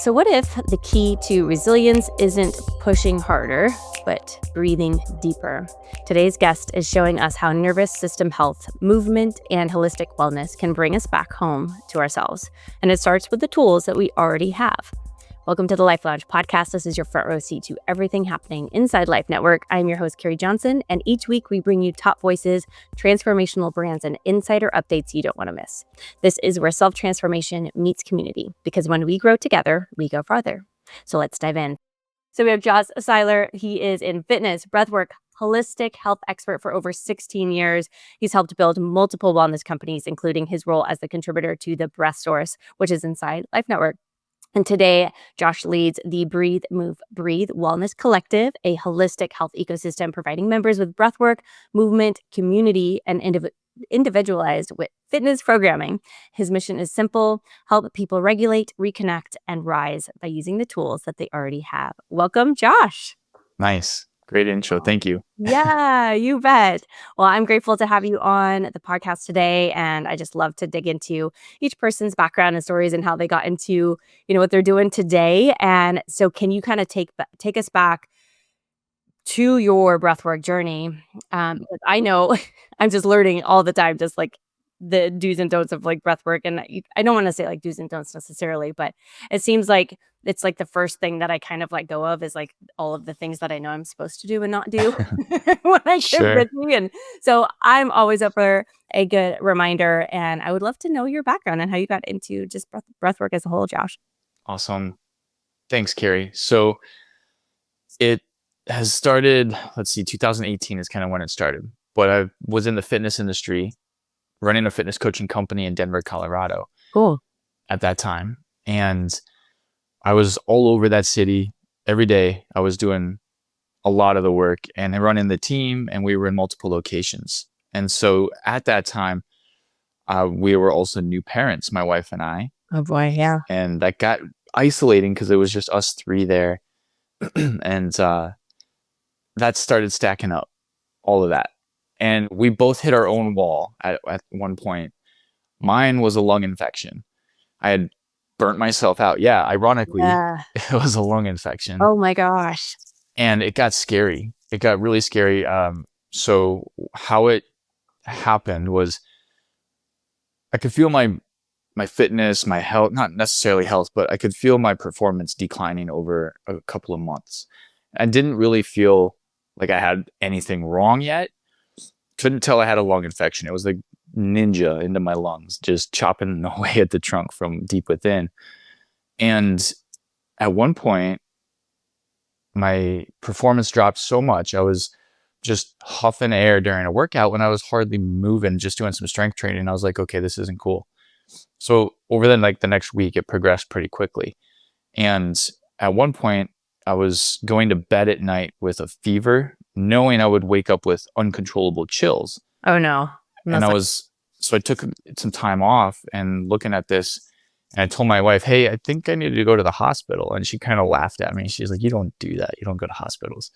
So, what if the key to resilience isn't pushing harder, but breathing deeper? Today's guest is showing us how nervous system health, movement, and holistic wellness can bring us back home to ourselves. And it starts with the tools that we already have. Welcome to the Life Lounge podcast. This is your front row seat to everything happening inside Life Network. I'm your host, Carrie Johnson, and each week we bring you top voices, transformational brands, and insider updates you don't want to miss. This is where self-transformation meets community, because when we grow together, we go farther. So let's dive in. So we have Josh Seiler. He is in fitness, breathwork, holistic health expert for over 16 years. He's helped build multiple wellness companies, including his role as the contributor to the Breath Source, which is inside Life Network. And today, Josh leads the Breathe, Move, Breathe Wellness Collective, a holistic health ecosystem providing members with breathwork, movement, community, and individualized with fitness programming. His mission is simple: help people regulate, reconnect, and rise by using the tools that they already have. Welcome, Josh. Nice. Great intro. Thank you. Yeah, you bet. Well, I'm grateful to have you on the podcast today, and I just love to dig into each person's background and stories and how they got into, what they're doing today. And so can you kind of take us back to your breathwork journey? Because I know I'm just learning all the time, just like the do's and don'ts of like breathwork. And I don't want to say like do's and don'ts necessarily, but it seems like it's like the first thing that I kind of let go of is like all of the things that I know I'm supposed to do and not do when I get Sure. busy. And so I'm always up for a good reminder, and I would love to know your background and how you got into just breathwork as a whole, Josh. Awesome. Thanks, Carrie. So it has started, 2018 is kind of when it started. But I was in the fitness industry, running a fitness coaching company in Denver, Colorado. Cool. At that time. And I was all over that city every day. I was doing a lot of the work and running the team, and we were in multiple locations. And so at that time, we were also new parents, my wife and I. Oh boy, yeah. And that got isolating because it was just us three there. And that started stacking up, all of that. And we both hit our own wall at one point. Mine was a lung infection. I had burnt myself out. Yeah, ironically, It was a lung infection. Oh my gosh. And it got scary. It got really scary. So how it happened was I could feel my fitness, my health, not necessarily health, but I could feel my performance declining over a couple of months. I didn't really feel like I had anything wrong yet. Couldn't tell I had a lung infection. It was like ninja into my lungs, just chopping away at the trunk from deep within. And at one point, my performance dropped so much. I was just huffing air during a workout when I was hardly moving, just doing some strength training. I was like, okay, this isn't cool. So over the next week, it progressed pretty quickly. And at one point, I was going to bed at night with a fever, knowing I would wake up with uncontrollable chills. Oh no. And so I took some time off and looking at this, and I told my wife, hey, I think I need to go to the hospital. And she kind of laughed at me. She's like, you don't do that. You don't go to hospitals.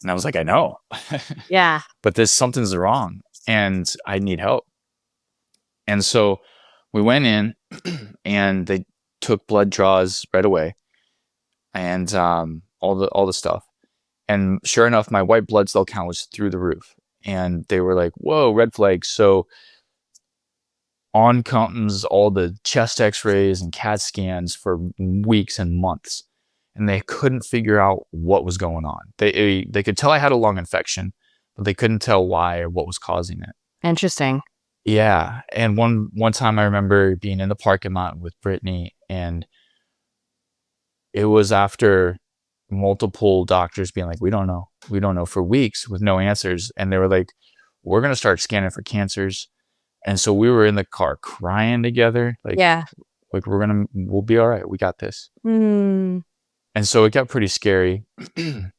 And I was like, I know. Yeah. But something's wrong and I need help. And so we went in and they took blood draws right away and all the stuff. And sure enough, my white blood cell count was through the roof. And they were like, whoa, red flag. So on comes all the chest x-rays and CAT scans for weeks and months. And they couldn't figure out what was going on. They could tell I had a lung infection, but they couldn't tell why or what was causing it. Interesting. Yeah. And one time I remember being in the parking lot with Brittany, and it was after multiple doctors being like, we don't know for weeks with no answers. And they were like, we're going to start scanning for cancers. And so we were in the car crying together. Like, yeah, like we'll be all right. We got this. Mm. And so it got pretty scary. I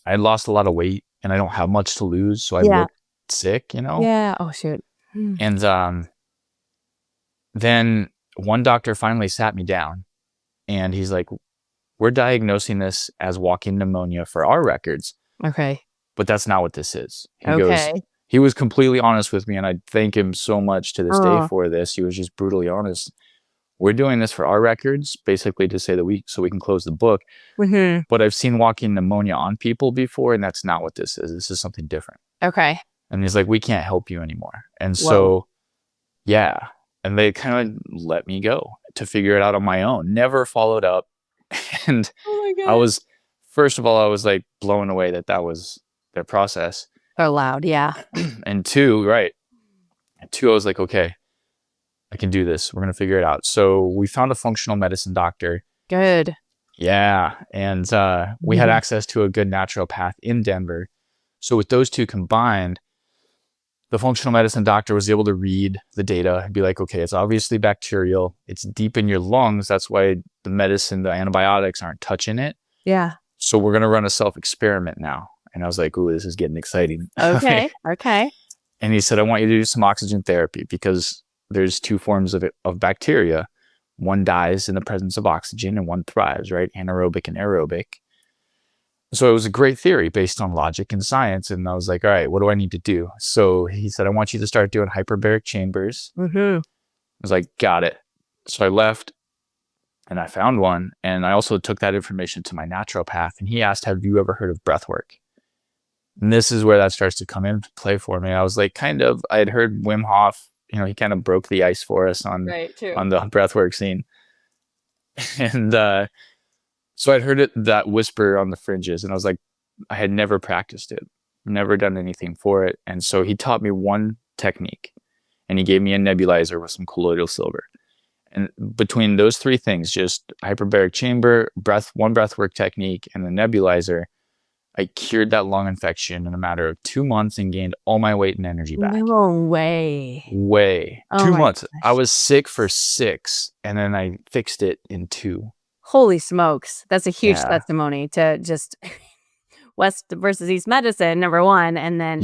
had lost a lot of weight and I don't have much to lose. So I looked sick, Yeah. Oh, shoot. And then one doctor finally sat me down and he's like, we're diagnosing this as walking pneumonia for our records. Okay. But that's not what this is. He was completely honest with me, and I thank him so much to this day for this. He was just brutally honest. we're doing this for our records, basically to say that we can close the book. Mm-hmm. But I've seen walking pneumonia on people before, and that's not what this is. This is something different. Okay. And he's like, we can't help you anymore. And Whoa. so, yeah. And they kind of let me go to figure it out on my own. Never followed up. And Oh my I God. was, first of all, I was like blown away that was their process. So loud. Yeah. And two, right. And two, I was like, okay, I can do this. We're going to figure it out. So we found a functional medicine doctor. Good. Yeah. And we had access to a good naturopath in Denver. So with those two combined, the functional medicine doctor was able to read the data and be like, okay, it's obviously bacterial. It's deep in your lungs. That's why the medicine, the antibiotics aren't touching it. Yeah. So we're going to run a self-experiment now. And I was like, ooh, this is getting exciting. Okay. Okay. And he said, I want you to do some oxygen therapy because there's two forms of bacteria. One dies in the presence of oxygen and one thrives, right? Anaerobic and aerobic. So it was a great theory based on logic and science. And I was like, all right, what do I need to do? So he said, I want you to start doing hyperbaric chambers. Mm-hmm. I was like, got it. So I left and I found one. And I also took that information to my naturopath. And he asked, have you ever heard of breathwork? And this is where that starts to come into play for me. I was like, I had heard Wim Hof, he kind of broke the ice for us on the breathwork scene. And so I'd heard that whisper on the fringes, and I was like, I had never practiced it, never done anything for it. And so he taught me one technique, and he gave me a nebulizer with some colloidal silver. And between those three things, just hyperbaric chamber, one breathwork technique, and the nebulizer, I cured that lung infection in a matter of 2 months and gained all my weight and energy back. No way. Oh 2 months. Gosh. I was sick for 6, and then I fixed it in 2. Holy smokes. That's a huge testimony to just West versus East medicine, number one. And then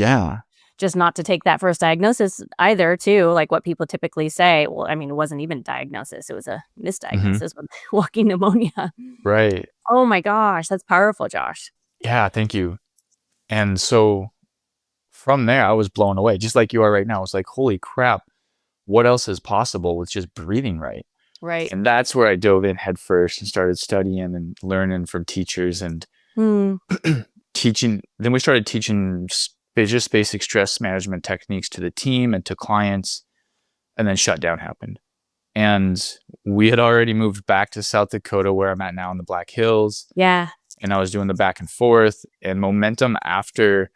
just not to take that first diagnosis either, too. Like what people typically say. Well, I mean, it wasn't even diagnosis. It was a misdiagnosis with walking pneumonia. Right. Oh my gosh. That's powerful, Josh. Yeah, thank you. And so from there, I was blown away, just like you are right now. I was like, holy crap, what else is possible with just breathing right? Right. And that's where I dove in head first and started studying and learning from teachers and teaching. Then we started teaching just basic stress management techniques to the team and to clients. And then shutdown happened. And we had already moved back to South Dakota, where I'm at now in the Black Hills. Yeah. And I was doing the back and forth. And momentum after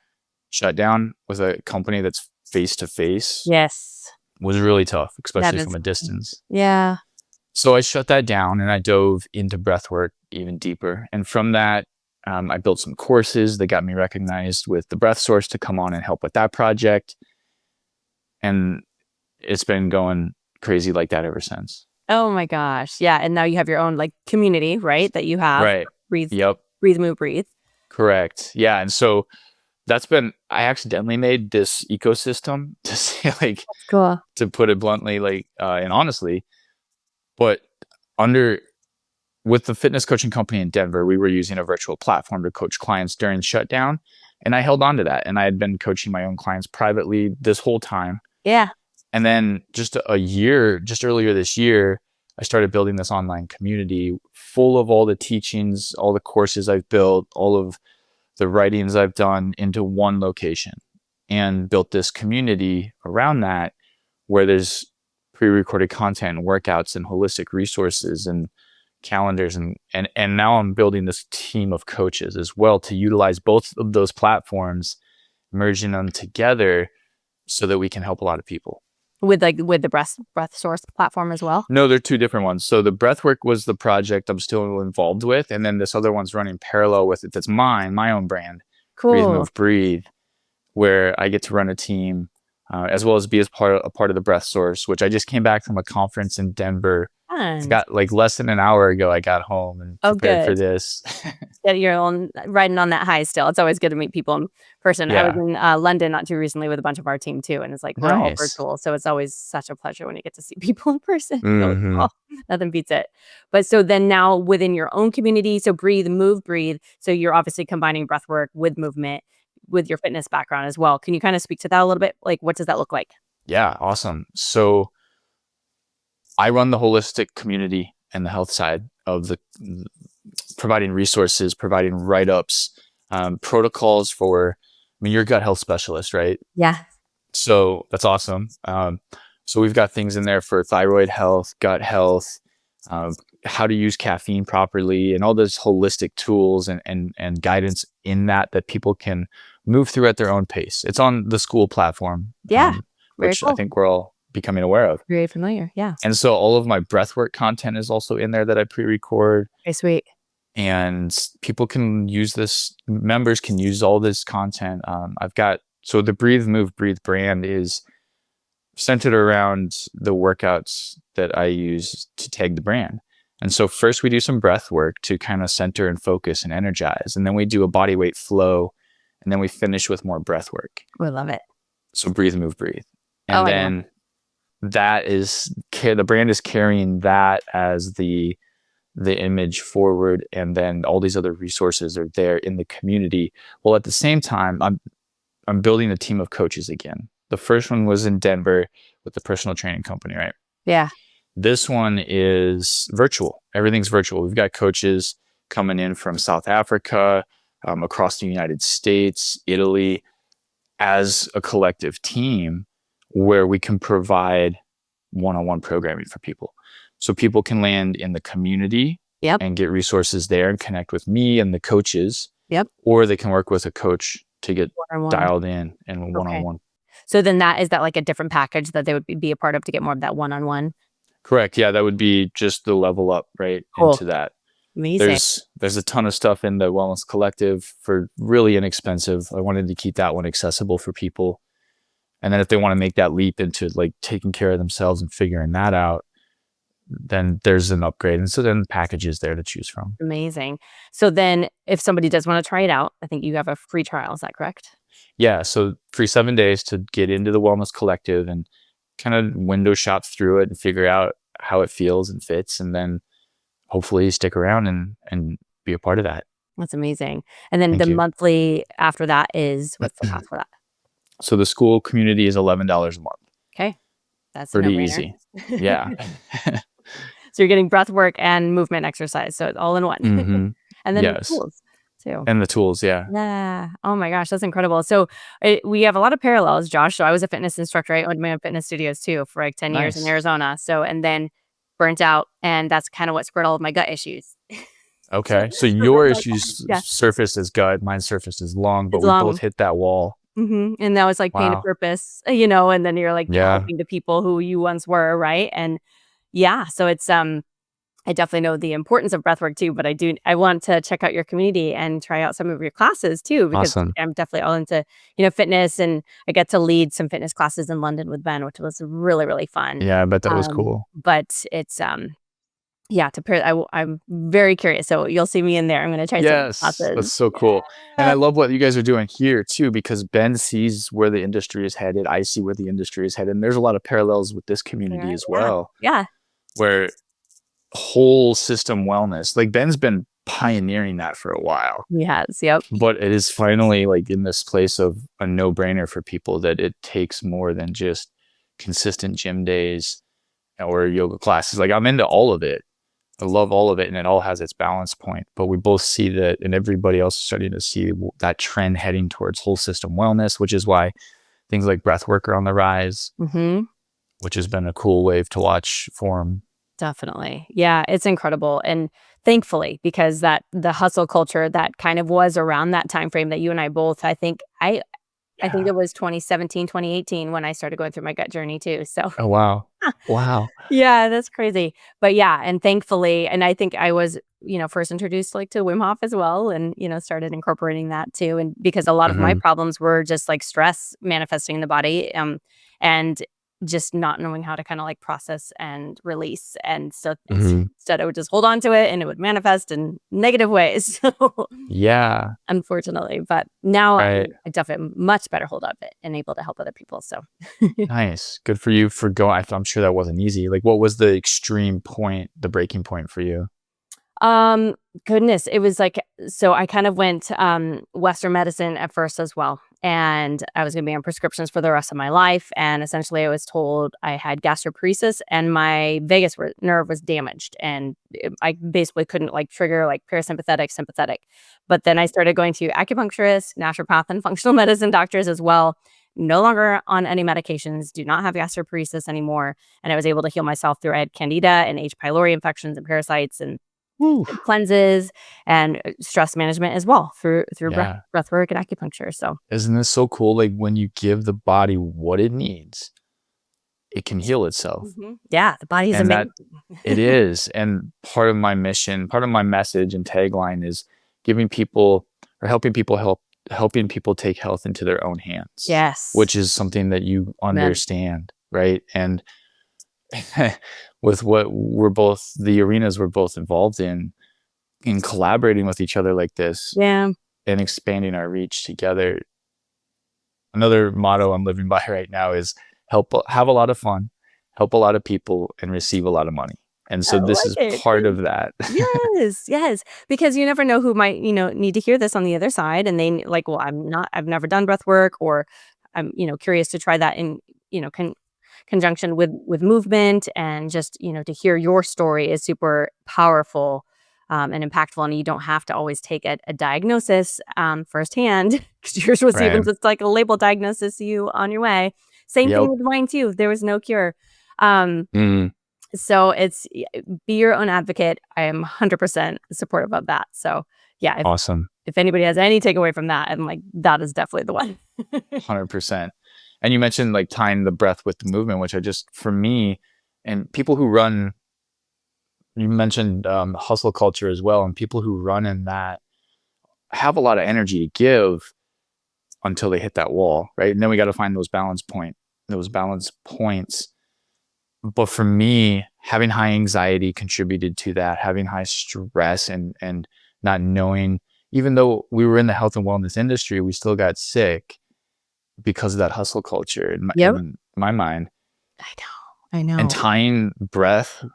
shutdown with a company that's face to face. Yes. Was really tough, especially from a distance. Yeah. So I shut that down and I dove into breathwork even deeper. And from that, I built some courses that got me recognized with the Breath Source to come on and help with that project. And it's been going crazy like that ever since. Oh my gosh. Yeah. And now you have your own community, right? That you have. Right. Breathe. Yep. Breathe, move, breathe. Correct. Yeah. And so I accidentally made this ecosystem to say That's cool. To put it bluntly, and honestly, but with the fitness coaching company in Denver, we were using a virtual platform to coach clients during shutdown. And I held on to that. And I had been coaching my own clients privately this whole time. Yeah. And then just earlier this year, I started building this online community full of all the teachings, all the courses I've built, all of the writings I've done into one location, and built this community around that where there's pre-recorded content and workouts and holistic resources and calendars. And now I'm building this team of coaches as well to utilize both of those platforms, merging them together so that we can help a lot of people. With the breath source platform as well? No, they're two different ones. So the breathwork was the project I'm still involved with. And then this other one's running parallel with it. That's my own brand. Cool. Breathe, Move, Breathe, where I get to run a team, as well as be a part of the Breath Source, which I just came back from a conference in Denver. It's got less than an hour ago. I got home and prepared for this. You're riding on that high still. It's always good to meet people in person. Yeah. I was in London not too recently with a bunch of our team too, and it's we're all virtual, so it's always such a pleasure when you get to see people in person. Nothing beats it. But so then now within your own community, so breathe, move, breathe. So you're obviously combining breath work with movement, with your fitness background as well. Can you kind of speak to that a little bit? What does that look like? Yeah, awesome. So I run the holistic community and the health side of the providing resources, providing write-ups, protocols for, I mean, you're a gut health specialist, right? Yeah. So that's awesome. So we've got things in there for thyroid health, gut health, how to use caffeine properly, and all those holistic tools and guidance in that people can move through at their own pace. It's on the school platform, Yeah. Very which I cool. think we're all becoming aware of. Very familiar. Yeah. And so all of my breathwork content is also in there that I pre-record, Okay, sweet. and people can use this. Members can use all this content. So the Breathe, Move, Breathe brand is centered around the workouts that I use to tag the brand. And so first we do some breath work to kind of center and focus and energize. And then we do a body weight flow. And then we finish with more breath work. We love it. So Breathe, Move, Breathe. And Oh, then that is, the brand is carrying that as the image forward. And then all these other resources are there in the community. Well, at the same time, I'm building a team of coaches again. The first one was in Denver with the personal training company, right? Yeah. This one is virtual. Everything's virtual. We've got coaches coming in from South Africa, across the United States, Italy, as a collective team where we can provide one-on-one programming for people. So people can land in the community and get resources there and connect with me and the coaches. Or they can work with a coach to get One-on-one. dialed in and one-on-one. So then is that like a different package that they would be a part of to get more of that one-on-one? Correct. Yeah, that would be just the level up into that. Amazing. There's a ton of stuff in the Wellness Collective for really inexpensive. I wanted to keep that one accessible for people. And then if they want to make that leap into like taking care of themselves and figuring that out, then there's an upgrade. And so then the package is there to choose from. Amazing. So then if somebody does want to try it out, I think you have a free trial. Is that correct? Yeah. So free 7 days to get into the Wellness Collective and kind of window shop through it and figure out how it feels and fits. And then hopefully stick around and be a part of that. That's amazing. And then the monthly after that is, what's the cost for that? So the school community is $11 a month. Okay. That's pretty easy. Yeah. So you're getting breath work and movement exercise. So it's all in one. Mm-hmm. And then the tools too. And the tools, yeah. Yeah. Oh my gosh, that's incredible. So we have a lot of parallels, Josh. So I was a fitness instructor. I owned my own fitness studios too for like 10 years in Arizona. So, and then burnt out. And that's kind of what spurred all of my gut issues. Okay. So your issues surfaced as gut, mine surfaced as lung, but we both hit that wall. And that was like pain of purpose, and then you're like helping the people who you once were, right? And so it's I definitely know the importance of breathwork too, but I want to check out your community and try out some of your classes too, because I'm definitely all into, fitness, and I get to lead some fitness classes in London with Ben, which was really, really fun. Yeah, I bet that was cool. But it's to pair, I'm very curious. So you'll see me in there. I'm going to try some classes. That's so cool. And I love what you guys are doing here too, because Ben sees where the industry is headed. I see where the industry is headed. And there's a lot of parallels with this community as well. Yeah. Where whole system wellness, like Ben's been pioneering that for a while. He has. Yep. But it is finally like in this place of a no-brainer for people that it takes more than just consistent gym days or yoga classes. Like I'm into all of it. I love all of it, and it all has its balance point. But we both see that, and everybody else is starting to see that trend heading towards whole system wellness, which is why things like breathwork are on the rise, which has been a cool wave to watch form. Definitely. Yeah, it's incredible. And thankfully, because the hustle culture that kind of was around that time frame that you and I both, I think it was 2017, 2018 when I started going through my gut journey too. So oh wow. Wow. Yeah, that's crazy. But yeah, and thankfully, and I think I was, first introduced like to Wim Hof as well, and started incorporating that too. And because a lot of my problems were just like stress manifesting in the body, and just not knowing how to kind of like process and release. And so instead I would just hold on to it and it would manifest in negative ways. So yeah, unfortunately, but now I definitely much better hold up it and able to help other people. So nice. Good for you for going. I'm sure that wasn't easy. Like what was the extreme point, the breaking point for you? Goodness, it was like, so I kind of went Western medicine at first as well. and I was going to be on prescriptions for the rest of my life. And essentially, I was told I had gastroparesis and my vagus nerve was damaged, and I basically couldn't like trigger like parasympathetic, sympathetic. But then I started going to acupuncturists, naturopath, and functional medicine doctors as well. No longer on any medications, do not have gastroparesis anymore. And I was able to heal myself through I had candida and H. pylori infections and parasites and Woo. cleanses and stress management as well through Yeah. breath work and acupuncture. So Isn't this so cool? Like when you give the body what it needs, it can heal itself. yeah, the body is And that amazing. it is. And part of my mission, part of my message and tagline is giving people or helping people take health into their own hands. Yes. Which is something that you Amen. understand, right? And with what the arenas we're both involved in collaborating with each other like this Yeah. and expanding our reach together. Another motto I'm living by right now is have a lot of fun, help a lot of people, and receive a lot of money. And so this is part of that. Yes. Because you never know who might, need to hear this on the other side. And they like, well, I've never done breath work, or I'm, curious to try that in, conjunction with movement, and just, to hear your story is super powerful. And impactful, and you don't have to always take a diagnosis firsthand, because yours was even Right. just like a label diagnosis you on your way. Same thing Yep. with mine too. There was no cure. Mm. So it's be your own advocate. I am 100% supportive of that. So yeah, Awesome. if anybody has any takeaway from that, I'm like, that is definitely the one. 100%. And you mentioned like tying the breath with the movement, which for me, and people who run, you mentioned hustle culture as well, and people who run in that have a lot of energy to give until they hit that wall, right? And then we got to find those balance points. But for me, having high anxiety contributed to that, having high stress and not knowing, even though we were in the health and wellness industry, we still got sick because of that hustle culture in my mind. I know. And tying breath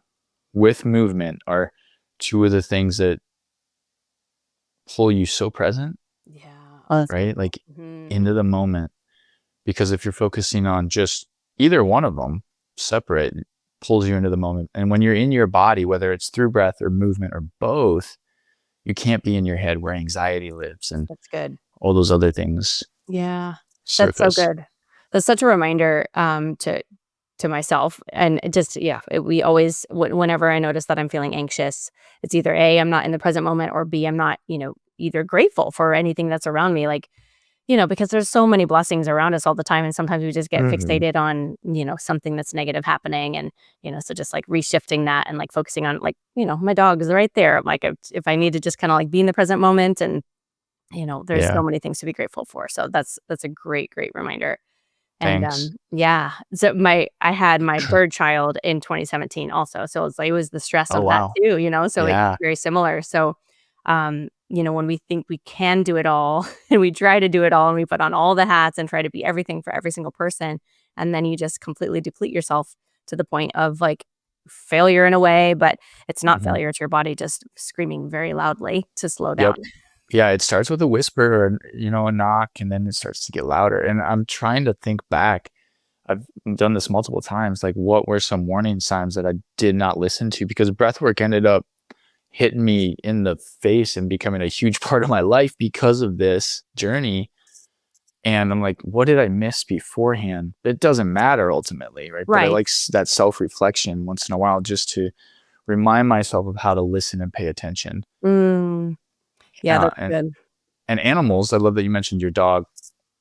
with movement are two of the things that pull you so present. Yeah. Right? Like into the moment. Because if you're focusing on just either one of them separate, it pulls you into the moment. And when you're in your body, whether it's through breath or movement or both, you can't be in your head where anxiety lives and That's good. all those other things. Yeah. Surface. That's so good. That's such a reminder to myself. And just, we always, whenever I notice that I'm feeling anxious, it's either A, I'm not in the present moment, or B, I'm not, either grateful for anything that's around me. Like, because there's so many blessings around us all the time. And sometimes we just get fixated on, something that's negative happening. And, so just like reshifting that and like focusing on like, my dog is right there. Like if I need to just kind of like be in the present moment, and, there's so many things to be grateful for. So that's a great, great reminder. And Thanks. so I had my third child in 2017 also. So it was the stress of that too, so like very similar. So, when we think we can do it all and we try to do it all and we put on all the hats and try to be everything for every single person, and then you just completely deplete yourself to the point of like failure in a way, but it's not failure. It's your body just screaming very loudly to slow down. Yeah, it starts with a whisper or, a knock, and then it starts to get louder. And I'm trying to think back. I've done this multiple times. Like, what were some warning signs that I did not listen to? Because breathwork ended up hitting me in the face and becoming a huge part of my life because of this journey. And I'm like, what did I miss beforehand? It doesn't matter ultimately, right? But I like that self-reflection once in a while just to remind myself of how to listen and pay attention. Yeah, that's good. And animals, I love that you mentioned your dog.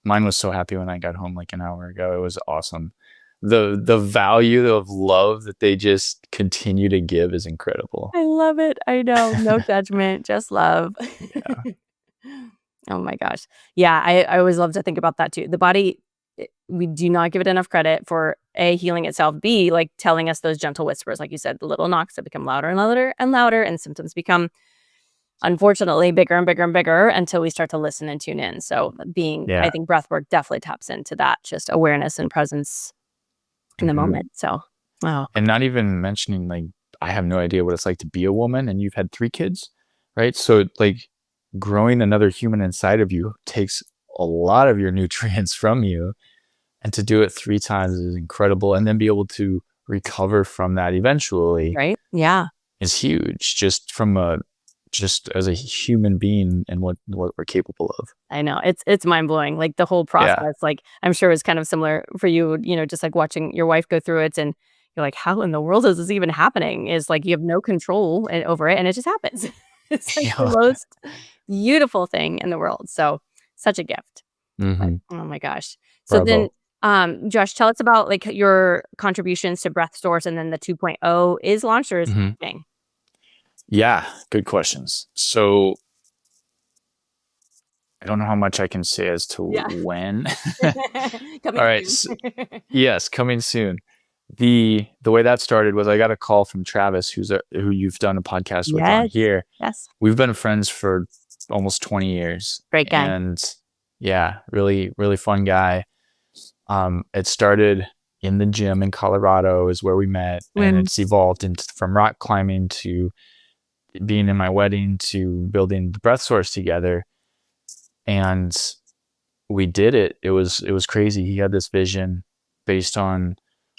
Mine was so happy when I got home like an hour ago. It was awesome. The value of love that they just continue to give is incredible. I love it. I know. No judgment, just love. Oh my gosh. Yeah, I always love to think about that too. The body, we do not give it enough credit for A, healing itself, B, like telling us those gentle whispers, like you said, the little knocks that become louder and louder and louder, and symptoms become, unfortunately, bigger and bigger and bigger until we start to listen and tune in. So I think breathwork definitely taps into that, just awareness and presence in the moment. So, wow. And not even mentioning, like, I have no idea what it's like to be a woman and you've had 3 kids, right? So like growing another human inside of you takes a lot of your nutrients from you. And to do it 3 times is incredible. And then be able to recover from that eventually Right? Yeah. is huge, just as a human being and what we're capable of. I know. It's mind-blowing. Like, the whole Yeah. process, like, I'm sure it was kind of similar for you, just, like, watching your wife go through it, and you're like, "How in the world is this even happening?" Is like, you have no control over it, and it just happens. It's, like, the Yeah. most beautiful thing in the world, so such a gift. But, Hmm. oh my gosh. So then, Bravo. Josh, tell us about, like, your contributions to Breath Source, and then the 2.0 is launched or is Hmm. launching? Yeah, good questions. So I don't know how much I can say as to Yeah. when. All Coming right. soon. Yes, coming soon. The way that started was I got a call from Travis, who you've done a podcast with on Yes. here. Yes. We've been friends for almost 20 years, Great guy. and yeah, really, really fun guy. It started in the gym in Colorado is where we met, and Mm. it's evolved into from rock climbing to being in my wedding to building the breath source together. And we did it. It was crazy. He had this vision based on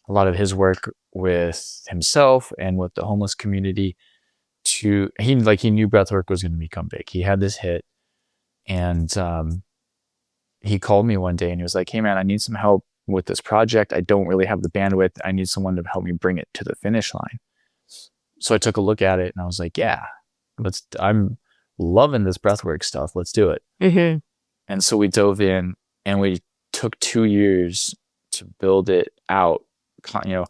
a lot of his work with himself and with the homeless community. He knew breathwork was going to become big. He had this hit, and he called me one day and he was like, "Hey man, I need some help with this project. I don't really have the bandwidth. I need someone to help me bring it to the finish line." So I took a look at it and I was like, "Yeah, I'm loving this breathwork stuff. Let's do it." Mm-hmm. And so we dove in and we took 2 years to build it out. You know,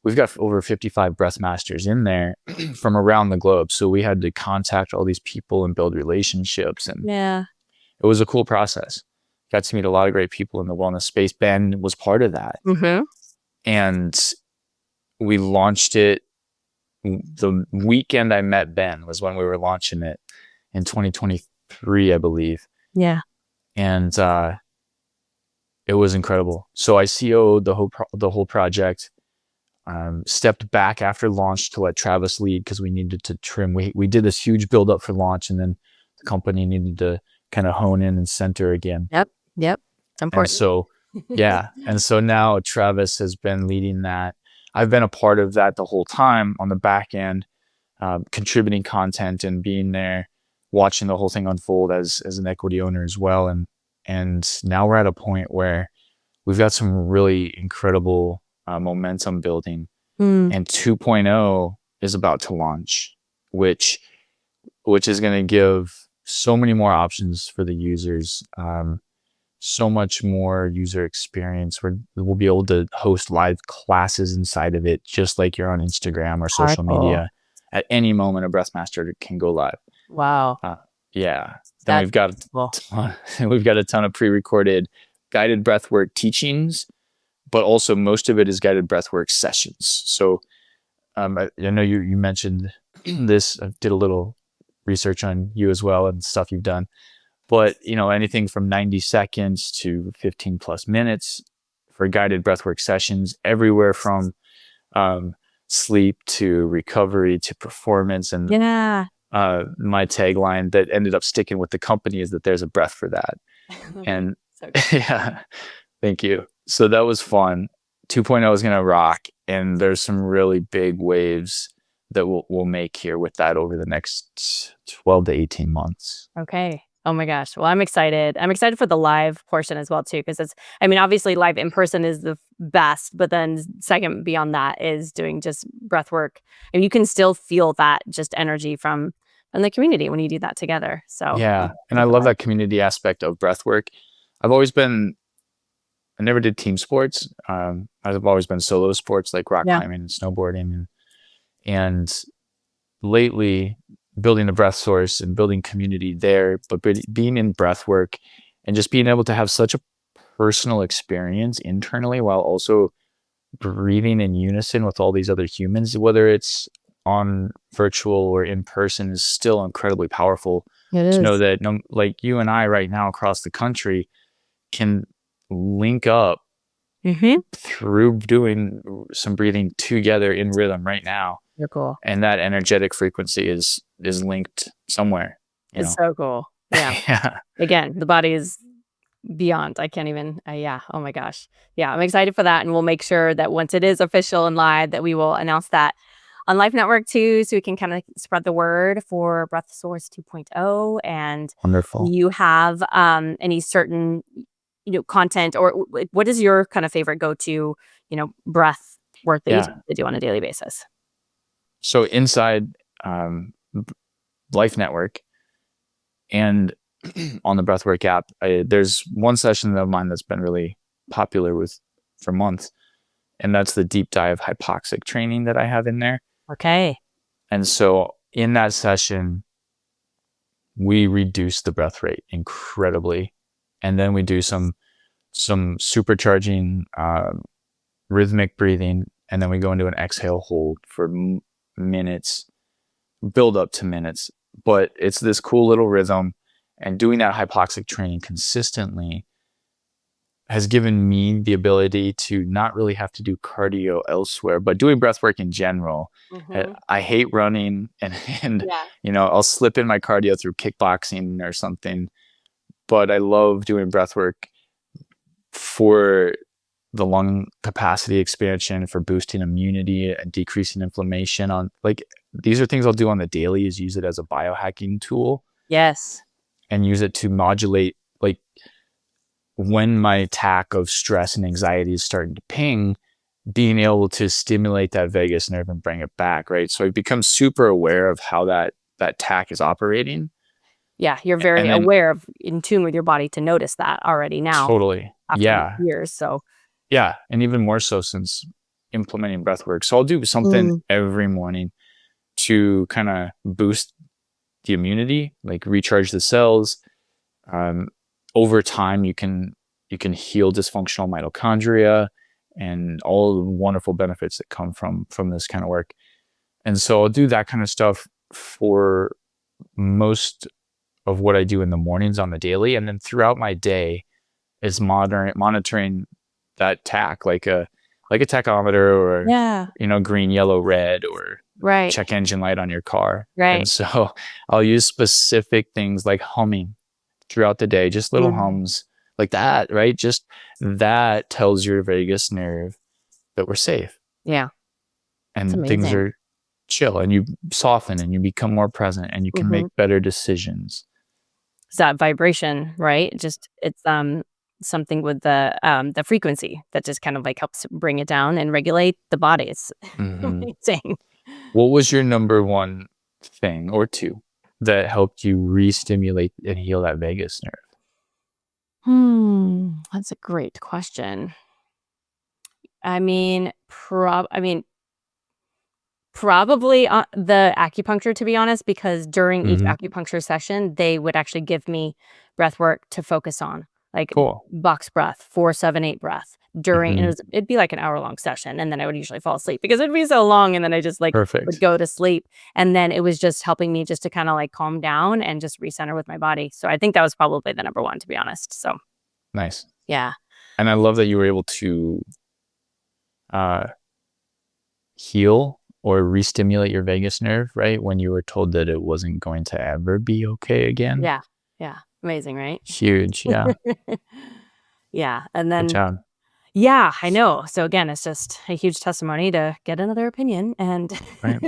we've got over 55 breath masters in there from around the globe. So we had to contact all these people and build relationships. And Yeah. it was a cool process. Got to meet a lot of great people in the wellness space. Ben was part of that. Mm-hmm. And we launched it. The weekend I met Ben was when we were launching it in 2023, I believe. Yeah. And it was incredible. So I CO'd the whole project. Stepped back after launch to let Travis lead because we needed to trim. We did this huge build up for launch, and then the company needed to kind of hone in and center again. Yep. Yep. It's And important. so, yeah. And so now Travis has been leading that. I've been a part of that the whole time on the back end, contributing content and being there, watching the whole thing unfold as an equity owner as well. And now we're at a point where we've got some really incredible momentum building, Mm. and 2.0 is about to launch, which is going to give so many more options for the users, so much more user experience. We'll be able to host live classes inside of it, just like you're on Instagram or social Powerful. media. At any moment, a breathmaster can go live. Wow. Yeah. Then That's we've got cool. we've got a ton of pre-recorded guided breathwork teachings, but also most of it is guided breathwork sessions. So I know you mentioned this. I did a little research on you as well and stuff you've done, but anything from 90 seconds to 15 plus minutes for guided breathwork sessions, everywhere from sleep to recovery to performance. And Yeah. my tagline that ended up sticking with the company is that there's a breath for that. And So good. yeah, thank you. So that was fun. 2.0 is going to rock, and there's some really big waves that we'll make here with that over the next 12 to 18 months. Okay. Oh my gosh. Well, I'm excited. I'm excited for the live portion as well too, because obviously live in person is the best, but then second beyond that is doing just breath work. And you can still feel that just energy from the community when you do that together. So Yeah, and I for love live. that community aspect of breath work. I never did team sports. I've always been solo sports like rock Yeah. climbing and snowboarding, and lately building a breath source and building community there, but being in breath work and just being able to have such a personal experience internally while also breathing in unison with all these other humans, whether it's on virtual or in person, is still incredibly powerful. It To know is. that like you and I right now across the country can link up Mm-hmm. through doing some breathing together in rhythm right now, You're cool. and that energetic frequency is linked somewhere. It's so cool. Yeah. Yeah. Again, the body is beyond. I can't even, yeah. Oh my gosh. Yeah, I'm excited for that. And we'll make sure that once it is official and live, that we will announce that on Life Network too, so we can kind of spread the word for Breath Source 2.0. And do Wonderful. you have any certain, content, or what is your kind of favorite go-to, breath work that you Yeah. tend to do on a daily basis? So inside Life Network and on the Breathwork app, there's one session of mine that's been really popular for months, and that's the deep dive hypoxic training that I have in there. Okay. And so in that session, we reduce the breath rate incredibly, and then we do some supercharging rhythmic breathing, and then we go into an exhale hold for minutes, build up to minutes. But it's this cool little rhythm, and doing that hypoxic training consistently has given me the ability to not really have to do cardio elsewhere, but doing breath work in general. Mm-hmm. I hate running, and Yeah. I'll slip in my cardio through kickboxing or something, but I love doing breath work for the lung capacity expansion, for boosting immunity and decreasing inflammation. On like, these are things I'll do on the daily, is use it as a biohacking tool Yes. and use it to modulate, like, when my attack of stress and anxiety is starting to ping, being able to stimulate that vagus nerve and bring it back, right? So I become super aware of how that tack is operating. Yeah, you're very And then aware of, in tune with your body to notice that already now totally, after yeah, years. So, yeah, and even more so since implementing breath work. So I'll do something mm, every morning to kind of boost the immunity, like recharge the cells. Um, Over time, you can heal dysfunctional mitochondria and all the wonderful benefits that come from this kind of work. And so I'll do that kind of stuff for most of what I do in the mornings on the daily, and then throughout my day is monitoring that tack, like a tachometer, or yeah, green, yellow, red, or right, check engine light on your car. And right. so I'll use specific things like humming throughout the day, just little Mm, hums like that, right? Just that tells your vagus nerve that we're safe yeah, it's and things amazing. are chill, and you soften and you become more present and you can Mhm. make better decisions. It's that vibration, right? Just it's, something with the frequency that just kind of, like, helps bring it down and regulate the body. It's Hmm. amazing. What was your number one thing or two that helped you re-stimulate and heal that vagus nerve? That's a great question. I mean, probably, the acupuncture, to be honest, because during each Hmm. acupuncture session, they would actually give me breath work to focus on, like Cool. box breath, 4, 7, 8 breath during, and Hmm. it'd be like an hour-long session, and then I would usually fall asleep because it'd be so long, and then I just, like, would Perfect. go to sleep, and then it was just helping me just to kinda, like, calm down and just recenter with my body. So I think that was probably the number one, to be honest. So, Nice. yeah. And I love that you were able to uh, heal or re-stimulate your vagus nerve, right? When you were told that it wasn't going to ever be okay again. Yeah. Yeah. Amazing, right? Huge. Yeah. Yeah, and Good then job. yeah, I know. So again, it's just a huge testimony to get another opinion and Right.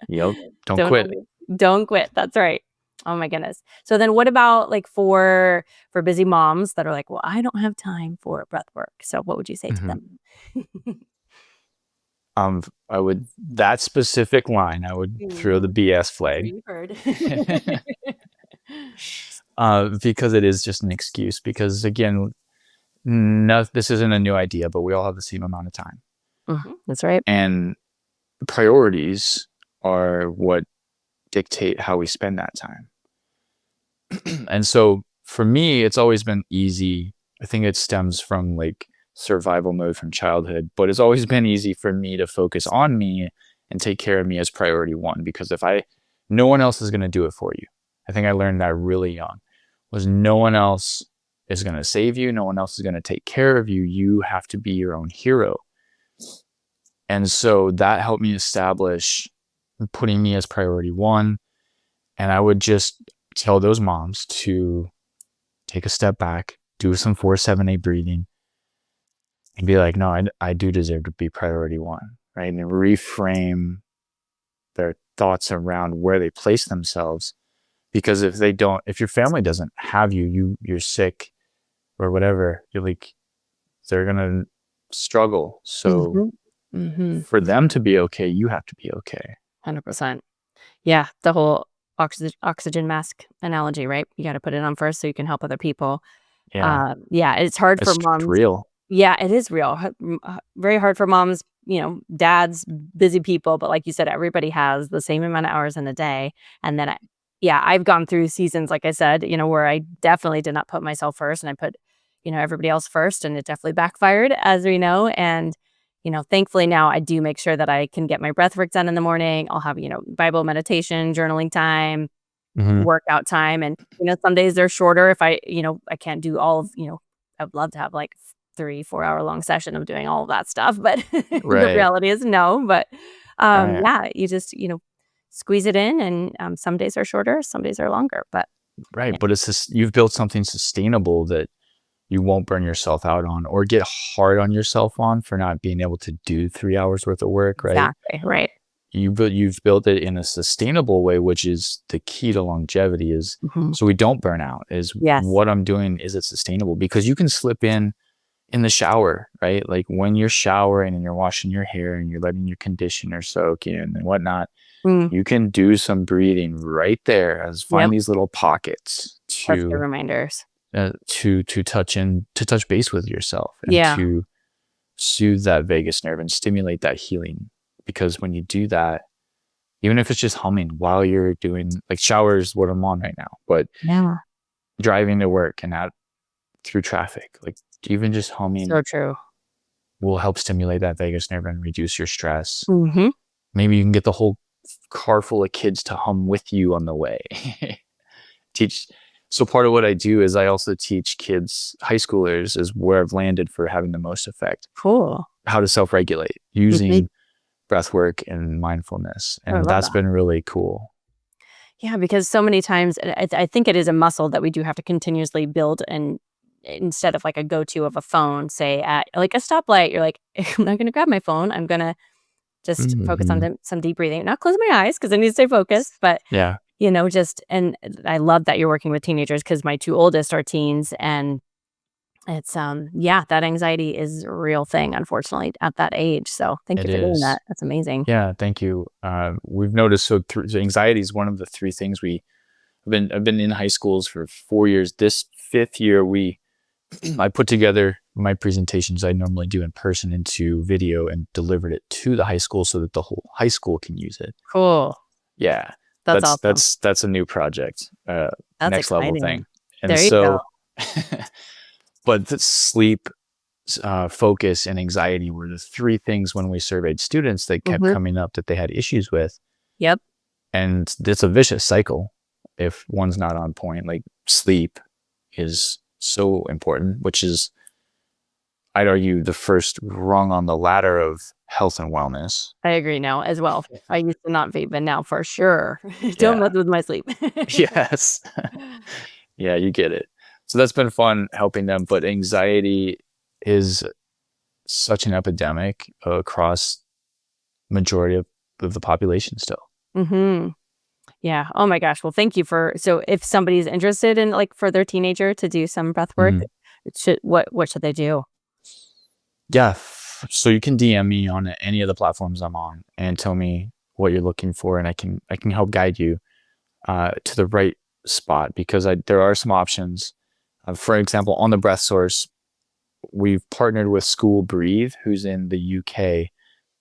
Yep. Don't don't quit. always don't quit. That's right. Oh my goodness. So then what about, like, for busy moms that are like, "Well, I don't have time for breath work." So what would you say to Hmm. them? I would, that specific line, I would throw the Mhm. BS I'm sure flag. you've heard. Because it is just an excuse. Because again, no, this isn't a new idea, but we all have the same amount of time, Mhm, that's right. and priorities are what dictate how we spend that time. And so for me, it's always been easy. I think it stems from like survival mode from childhood, but it's always been easy for me to focus on me and take care of me as priority one, because no one else is going to do it for you. I think I learned that really young, was no one else is going to save you. No one else is going to take care of you. You have to be your own hero. And so that helped me establish putting me as priority one. And I would just tell those moms to take a step back, do some 4-7-8 breathing, and be like, no, I do deserve to be priority one, right? And reframe their thoughts around where they place themselves. Because if your family doesn't have you're sick or whatever, they're gonna struggle. So Mm-hmm. Mm-hmm. for them to be okay, you have to be okay. 100%. Yeah, the whole oxygen mask analogy, right? You got to put it on first so you can help other people. Yeah, Yeah, it's hard for it's moms. real. Yeah, it is real. Very hard for moms, dads, busy people, but like you said, everybody has the same amount of hours in a day. And then yeah, I've gone through seasons, like I said, where I definitely did not put myself first and I put, everybody else first, and it definitely backfired, as we know. And, thankfully now I do make sure that I can get my breath work done in the morning. I'll have, Bible meditation, journaling time, Hmm. workout time. And, some days they're shorter if I can't do all of, I'd love to have like 3-4 hour long session of doing all of that stuff. But the Right, reality is no. But right, yeah, you just, squeeze it in. And some days are shorter, some days are longer. But right. yeah, But it's just, you've built something sustainable that you won't burn yourself out on or get hard on yourself on for not being able to do 3 hours worth of work, right? exactly. Right. You've built it in a sustainable way, which is the key to longevity, is Hmm. so we don't burn out, is Yes. what I'm doing, is it sustainable? Because you can slip in the shower, right? Like when you're showering and you're washing your hair and you're letting your conditioner soak in and whatnot, Mm, you can do some breathing right there, as yep. find these little pockets That's good reminders. to touch base with yourself and Yeah. to soothe that vagus nerve and stimulate that healing. Because when you do that, even if it's just humming while you're doing, like, showers, what I'm on right now, but Yeah. driving to work and out through traffic, like even just humming So true. will help stimulate that vagus nerve and reduce your stress. Hmm. Maybe you can get the whole car full of kids to hum with you on the way. Teach. So part of what I do is I also teach kids, high schoolers, is where I've landed for having the most effect, Cool. how to self-regulate Hmm. using breath work and mindfulness. Oh, I And love that's that. been really cool. Yeah, because so many times, and I think it is a muscle that we do have to continuously build. And instead of like a go-to of a phone, say at like a stoplight, you're like, I'm not going to grab my phone. I'm going to just focus on Hmm. some deep breathing, not close my eyes because I need to stay focused. But Yeah, and I love that you're working with teenagers because my two oldest are teens, and it's yeah, that anxiety is a real thing, unfortunately, at that age. So thank it you for doing is. that. That's amazing. Yeah, thank you. We've noticed, so anxiety is one of the three things I've been in high schools for 4 years. This fifth year, I put together my presentations I normally do in person into video and delivered it to the high school so that the whole high school can use it. Cool. Yeah, That's awesome. that's a new project, That's next level exciting. thing. And There you go. so, but the sleep, focus, and anxiety were the three things when we surveyed students that kept Hmm. coming up that they had issues with. Yep. And it's a vicious cycle if one's not on point. Like, sleep is so important, which is, I'd argue, the first rung on the ladder of health and wellness. I agree now as well. I used to not vape, but now for sure. Don't mess Yeah. with my sleep. Yes. Yeah, you get it. So that's been fun helping them. But anxiety is such an epidemic across majority of the population still. Hmm. Yeah. Oh my gosh. Well, thank you so if somebody's interested in like for their teenager to do some breath work, Mhm. what should they do? Yeah. So you can DM me on any of the platforms I'm on and tell me what you're looking for, and I can help guide you to the right spot, because there are some options. For example, on the breath source, we've partnered with School Breathe, who's in the UK,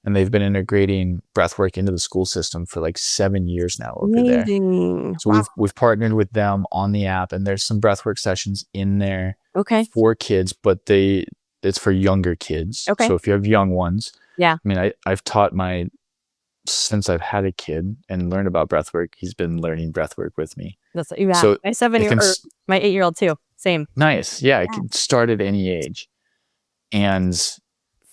and they've been integrating breathwork into the school system for like 7 years now over there. Amazing. So Wow. we've partnered with them on the app, and there's some breathwork sessions in there Okay. for kids, but it's for younger kids. Okay. So if you have young ones, Yeah. I mean, I've taught since I've had a kid and learned about breathwork, he's been learning breathwork with me. Yeah. So My it can, my 8-year-old too. Same. nice. Yeah, it Yeah. can start at any age. And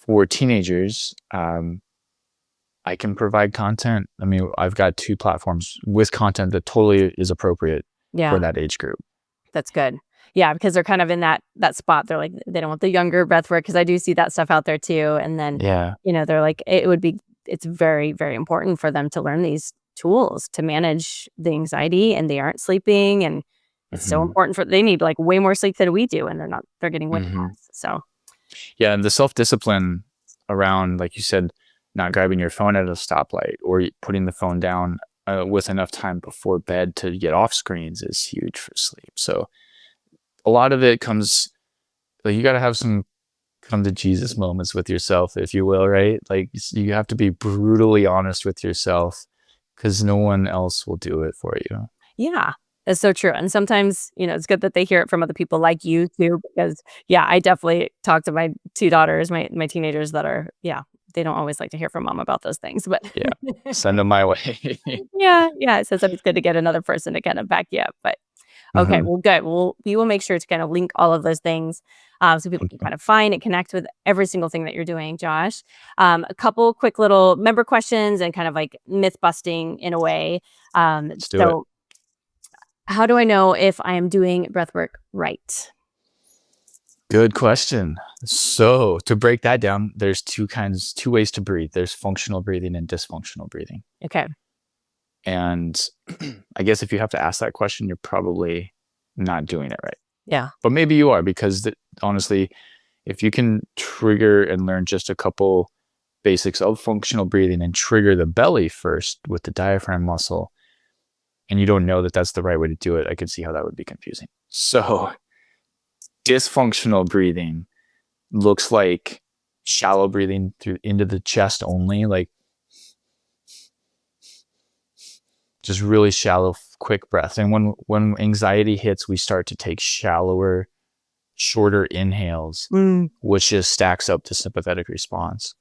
for teenagers, I can provide content. I mean, I've got two platforms with content that totally is appropriate for Yeah. that age group. That's good. Yeah, because they're kind of in that spot. They're like, they don't want the younger breath work, because I do see that stuff out there too. And then, Yeah. they're like, it's very, very important for them to learn these tools to manage the anxiety, and they aren't sleeping. And it's so Hmm. important they need like way more sleep than we do, and they're getting way Hmm. less. So, Yeah, and the self-discipline around, like you said, not grabbing your phone at a stoplight or putting the phone down with enough time before bed to get off screens is huge for sleep. So a lot of it comes, like, you got to have some come to Jesus moments with yourself, if you will, right? Like, you have to be brutally honest with yourself, because no one else will do it for you. yeah, that's so true. And sometimes, it's good that they hear it from other people like you too, because yeah, I definitely talk to my two daughters, my teenagers that are, yeah, they don't always like to hear from mom about those things, but Yeah, send them my way. yeah, it says that it's good to get another person to kind of back you up. But okay, Hmm. well, good. We will make sure to kind of link all of those things, so people can kind of find and connect with every single thing that you're doing, Josh. A couple quick little member questions and kind of like myth busting in a way. Let's do it. So how do I know if I am doing breathwork right? Good question. So to break that down, there's two ways to breathe. There's functional breathing and dysfunctional breathing. Okay. And I guess if you have to ask that question, you're probably not doing it right. Yeah. But maybe you are, because honestly, if you can trigger and learn just a couple basics of functional breathing and trigger the belly first with the diaphragm muscle, and you don't know that that's the right way to do it, I could see how that would be confusing. So dysfunctional breathing looks like shallow breathing through into the chest only, like just really shallow, quick breath. And when anxiety hits, we start to take shallower, shorter inhales, Mm, which just stacks up the sympathetic response.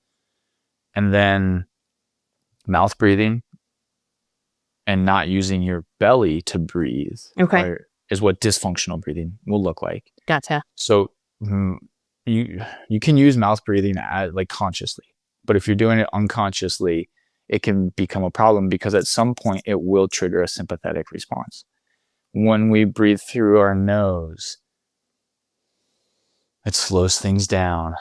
And then mouth breathing and not using your belly to breathe okay. is what dysfunctional breathing will look like. Gotcha. So you can use mouth breathing like consciously, but if you're doing it unconsciously, it can become a problem, because at some point it will trigger a sympathetic response. When we breathe through our nose, it slows things down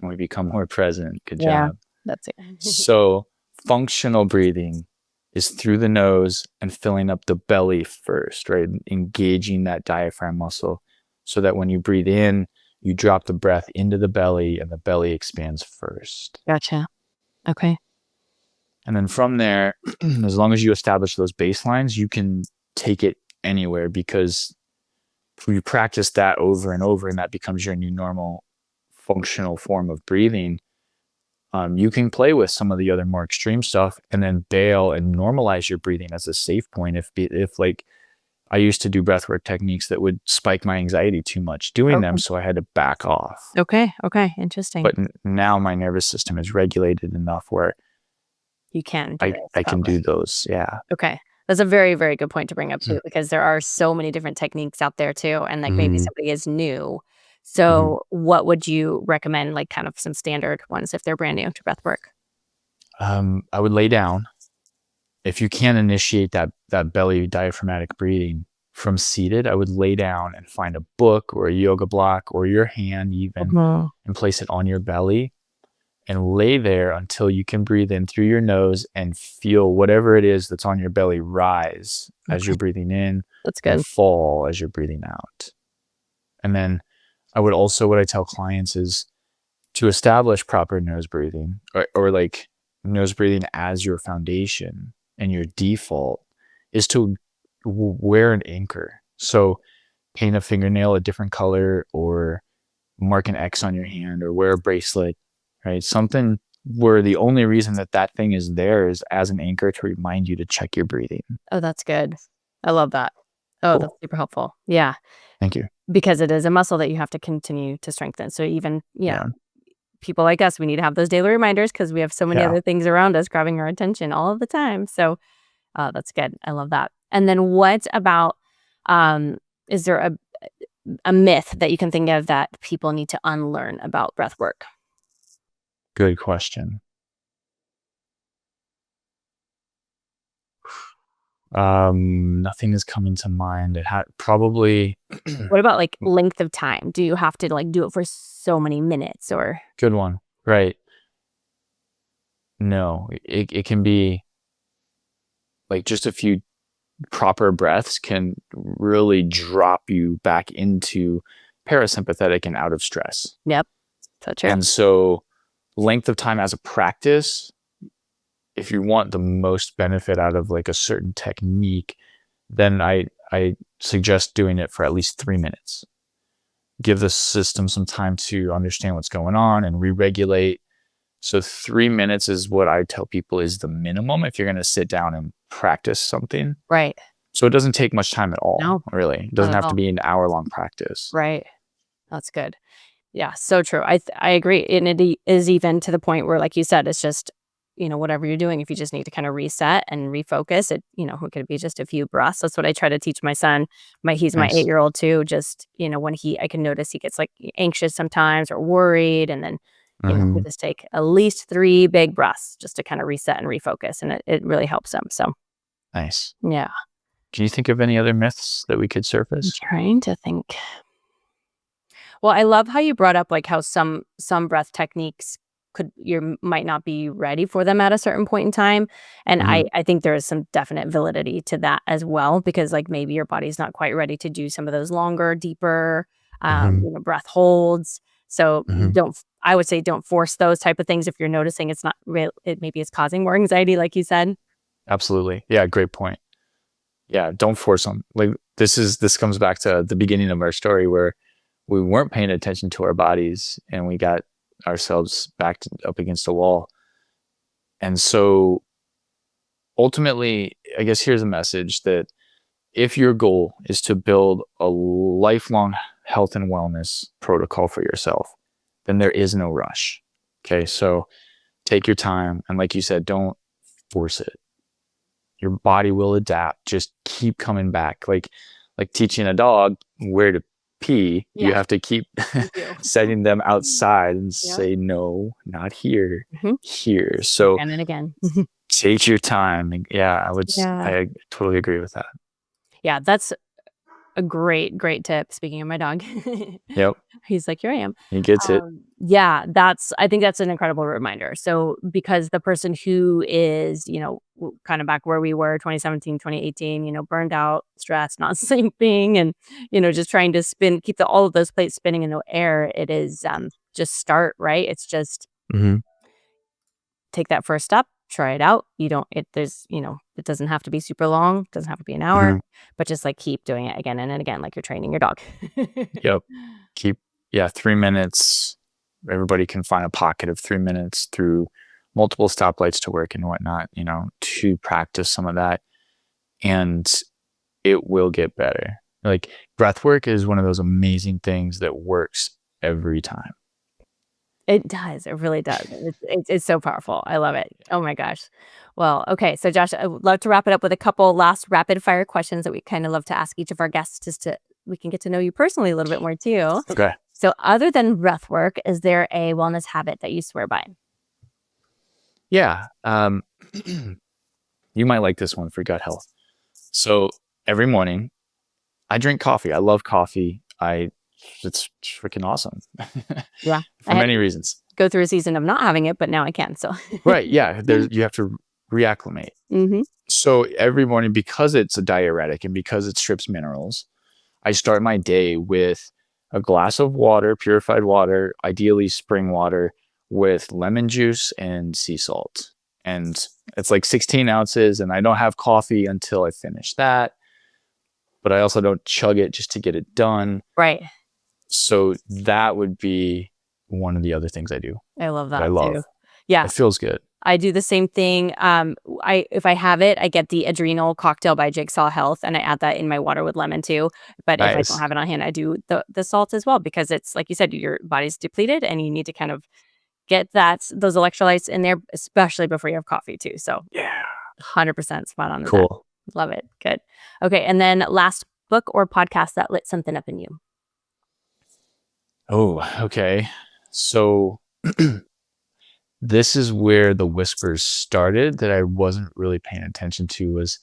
and we become more present. Good Yeah. job. That's it. So functional breathing is through the nose and filling up the belly first, right? Engaging that diaphragm muscle so that when you breathe in, you drop the breath into the belly and the belly expands first. Gotcha. Okay. And then from there, as long as you establish those baselines, you can take it anywhere, because you practice that over and over and that becomes your new normal functional form of breathing. You can play with some of the other more extreme stuff and then bail and normalize your breathing as a safe point. If like I used to do breathwork techniques that would spike my anxiety too much doing them, Okay. so I had to back off. Okay. Okay. Interesting. But now my nervous system is regulated enough where You can do this, I can probably. do those. Yeah. Okay. That's a very, very good point to bring up too, because there are so many different techniques out there too, and like maybe Mm-hmm. somebody is new. Mm-hmm. So what would you recommend, like kind of some standard ones if they're brand new to breath work? I would lay down. If you can't initiate that belly diaphragmatic breathing from seated, I would lay down and find a book or a yoga block or your hand even, Mhm. and place it on your belly and lay there until you can breathe in through your nose and feel whatever it is that's on your belly rise as Okay. you're breathing in That's and good. fall as you're breathing out. And then what I tell clients is to establish proper nose breathing, or like nose breathing as your foundation and your default, is to wear an anchor. So paint a fingernail a different color, or mark an X on your hand, or wear a bracelet, right? Something where the only reason that thing is there is as an anchor to remind you to check your breathing. Oh, that's good. I love that. Oh, that's Cool. super helpful. Yeah, Thank you. because it is a muscle that you have to continue to strengthen. So even, Yeah. people like us, we need to have those daily reminders because we have so many Yeah. other things around us grabbing our attention all of the time. So, that's good. I love that. And then what about, is there a myth that you can think of that people need to unlearn about breath work? Good question. Nothing is coming to mind. It had probably What about like length of time? Do you have to like do it for so many minutes or? good one. Right. No, it can be like just a few proper breaths can really drop you back into parasympathetic and out of stress. Yep. So true. And so length of time as a practice, if you want the most benefit out of like a certain technique, then I suggest doing it for at least 3 minutes. Give the system some time to understand what's going on and re-regulate. So 3 minutes is what I tell people is the minimum if you're going to sit down and practice something. Right. So it doesn't take much time at all, No, really. It not doesn't at have to all. be an hour-long practice. Right. That's good. Yeah, so true. I agree. And is even to the point where, like you said, it's just, whatever you're doing, if you just need to kind of reset and refocus, it could be just a few breaths. That's what I try to teach my son. He's my Nice. 8-year-old too. Just, when I can notice he gets like anxious sometimes or worried. And then, we Mhm. just take at least 3 big breaths just to kind of reset and refocus. And it really helps him. So, Nice. yeah. Can you think of any other myths that we could I'm surface? trying to think. Well, I love how you brought up, like, how some breath techniques you might not be ready for them at a certain point in time, and Mhm. I think there is some definite validity to that as well because, like, maybe your body's not quite ready to do some of those longer, deeper, Mhm. breath holds, so Mhm. I would say don't force those type of things if you're noticing it's not real it maybe it's causing more anxiety like you said. Absolutely. Yeah, great point. Yeah, don't force them. Like this comes back to the beginning of our story where we weren't paying attention to our bodies and we got ourselves backed up against a wall. And so ultimately, I guess here's a message that if your goal is to build a lifelong health and wellness protocol for yourself, then there is no rush. Okay. So take your time. And like you said, don't force it. Your body will adapt. Just keep coming back. Like teaching a dog where to pee, you Yeah, have to keep you do. setting them outside and Yep. say, no, not here, Mhm. here. So Again and again. take your time. Yeah, Yeah. I totally agree with that. Yeah, that's a great, great tip, speaking of my dog. Yep. He's like, "Here I am." He gets it. Yeah, I think that's an incredible reminder. So, because the person who is, kind of back where we were 2017, 2018, burned out, stressed, not sleeping, and, just trying to keep all of those plates spinning in the air, it is, just start, right? It's just Hmm. take that first step, try it out. You don't it there's, it doesn't have to be super long, doesn't have to be an hour, Hmm. but just like keep doing it again and again like you're training your dog. Yep. Keep, yeah, 3 minutes. Everybody can find a pocket of 3 minutes through multiple stoplights to work and whatnot, to practice some of that. And it will get better. Like breath work is one of those amazing things that works every time. It does, it really does. It's so powerful. I love it. Oh my gosh. Well, okay, so Josh, I would love to wrap it up with a couple last rapid fire questions that we kind of love to ask each of our guests just to we can get to know you personally a little bit more too. Okay. So other than breath work, is there a wellness habit that you swear by? Yeah. You might like this one for gut health. So every morning I drink coffee. I love coffee. It's freaking awesome Yeah. I for had many to reasons. go through a season of not having it, but now I can, so Right. Yeah. You have to reacclimate. Mhm. So every morning, because it's a diuretic and because it strips minerals, I start my day with a glass of water, purified water, ideally spring water, with lemon juice and sea salt. And it's like 16 ounces, and I don't have coffee until I finish that. But I also don't chug it just to get it done. Right. So that would be one of the other things I do I love that I that love. too. Yeah. It feels good. I do the same thing. I if I have it, I get the adrenal cocktail by Jigsaw Health, and I add that in my water with lemon too. But if I don't Nice. have it on hand, I do the salt as well because it's like you said, your body's depleted, and you need to kind of get those electrolytes in there, especially before you have coffee too. So Yeah. 100% spot on with that. Cool. Love it. Good. Okay, and then last book or podcast that lit something up in you. Oh, okay. So this is where the whispers started that I wasn't really paying attention to was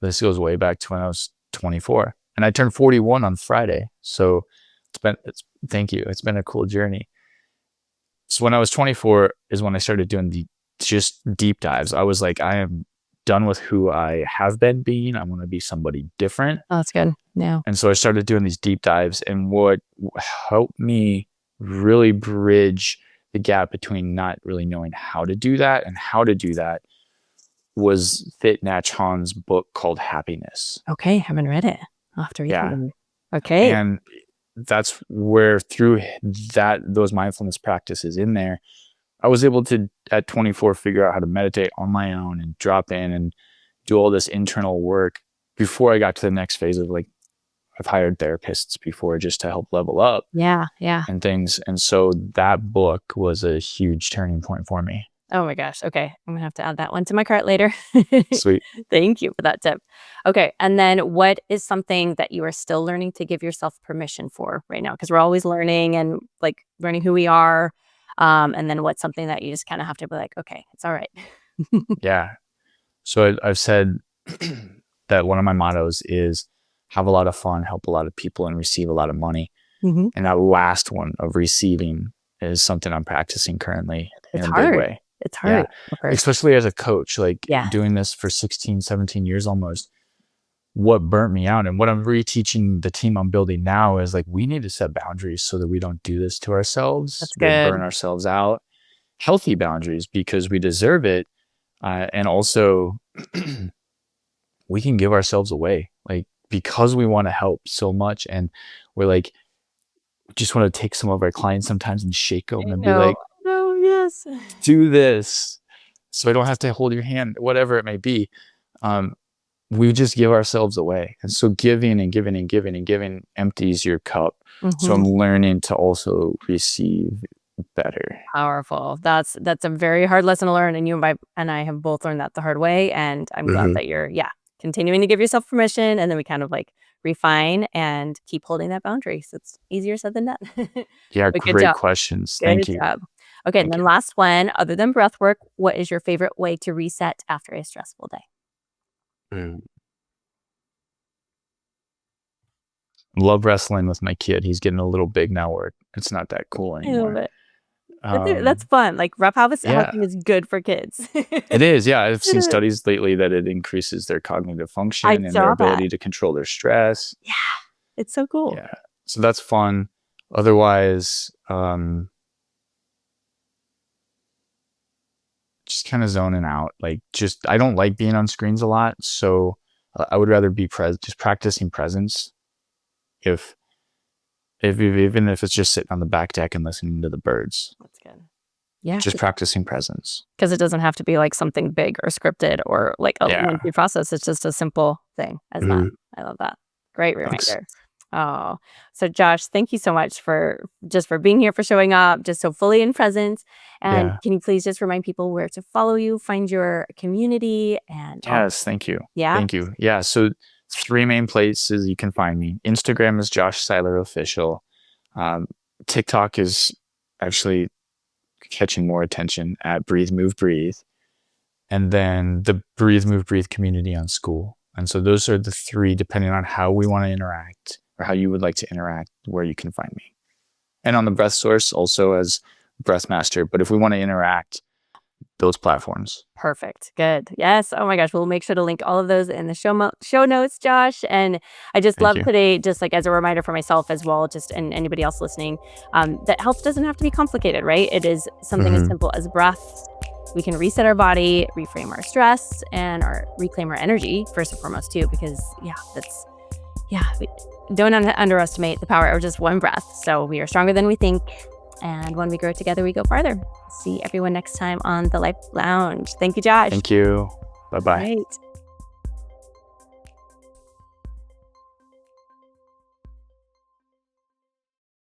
This goes way back to when I was 24, and I turned 41 on Friday. So thank you. It's been a cool journey. So when I was 24 is when I started doing the just deep dives. I was like, I am done with who I have been being. I want to be somebody different. Oh, that's good. Yeah. And so I started doing these deep dives, and what helped me really bridge the gap between not really knowing how to do that and how to do that was Thich Nhat Hanh's book called Happiness. Okay. Haven't read it. I'll have to read Yeah. it. Okay. And that's where through those mindfulness practices in there, I was able to, at 24, figure out how to meditate on my own and drop in and do all this internal work before I got to the next phase of like, I've hired therapists before just to help level up. Yeah. Yeah. And things. And so that book was a huge turning point for me. Oh my gosh. Okay. I'm going to have to add that one to my cart later. Sweet. Thank you for that tip. Okay. And then what is something that you are still learning to give yourself permission for right now? Because we're always learning and like learning who we are. And then what's something that you just kind of have to be like, okay, it's all right. Yeah. So I've said that one of my mottos is have a lot of fun, help a lot of people, and receive a lot of money. Mm-hmm. And that last one of receiving is something I'm practicing currently in a big way. It's hard. Yeah. Especially as a coach, like doing this for 16, 17 years almost. What burnt me out and what I'm reteaching the team I'm building now is like, we need to set boundaries so that we don't do this to ourselves. That's good. Burn ourselves out. Healthy boundaries because we deserve it. And also we can give ourselves away, like, because we want to help so much. And we're like, just want to take some of our clients sometimes and shake them and be like, no, yes, do this so I don't have to hold your hand, whatever it may be. We just give ourselves away. And so giving and giving and giving and giving empties your cup. Mm-hmm. So I'm learning to also receive better. Powerful. That's a very hard lesson to learn. And you and I have both learned that the hard way. And I'm glad that you're, continuing to give yourself permission. And then we kind of like refine and keep holding that boundary. So it's easier said than done. Yeah, great questions. Thank you. Job. Okay, and then last one, other than breath work, what is your favorite way to reset after a stressful day? Love wrestling with my kid. He's getting a little big now where it's not that cool anymore. I love it. That's fun. Like rough house is good for kids. It is. Yeah. I've seen studies lately that it increases their cognitive function and their ability to control their stress. Yeah. It's so cool. Yeah. So that's fun. Otherwise, just kind of zoning out. Like I don't like being on screens a lot. So I would rather be just practicing presence. Even if it's just sitting on the back deck and listening to the birds. That's good. Yeah. Just practicing presence. Because it doesn't have to be like something big or scripted or like a lengthy process. It's just a simple thing as that. I love that. Great reminder. Thanks. Oh, so Josh, thank you so much for being here, for showing up just so fully in present. And can you please just remind people where to follow you, find your community? And yes, thank you. Yeah. Thank you. Yeah. So 3 main places you can find me. Instagram is Josh Seiler Official. TikTok is actually catching more attention at Breathe, Move, Breathe. And then the Breathe, Move, Breathe community on School. And so those are the 3, depending on how we want to interact or how you would like to interact, where you can find me. And on the Breath Source also as Breath Master. But if we want to interact, those platforms. Perfect. Good. Yes. Oh my gosh. We'll make sure to link all of those in the show notes, Josh. And I just love today, just like as a reminder for myself as well, just and anybody else listening, that health doesn't have to be complicated, right? It is something as simple as breath. We can reset our body, reframe our stress, and reclaim our energy first and foremost too, because we don't underestimate the power of just one breath. So we are stronger than we think. And when we grow together, we go farther. See everyone next time on the Life Lounge. Thank you, Josh. Thank you. Bye-bye. Great.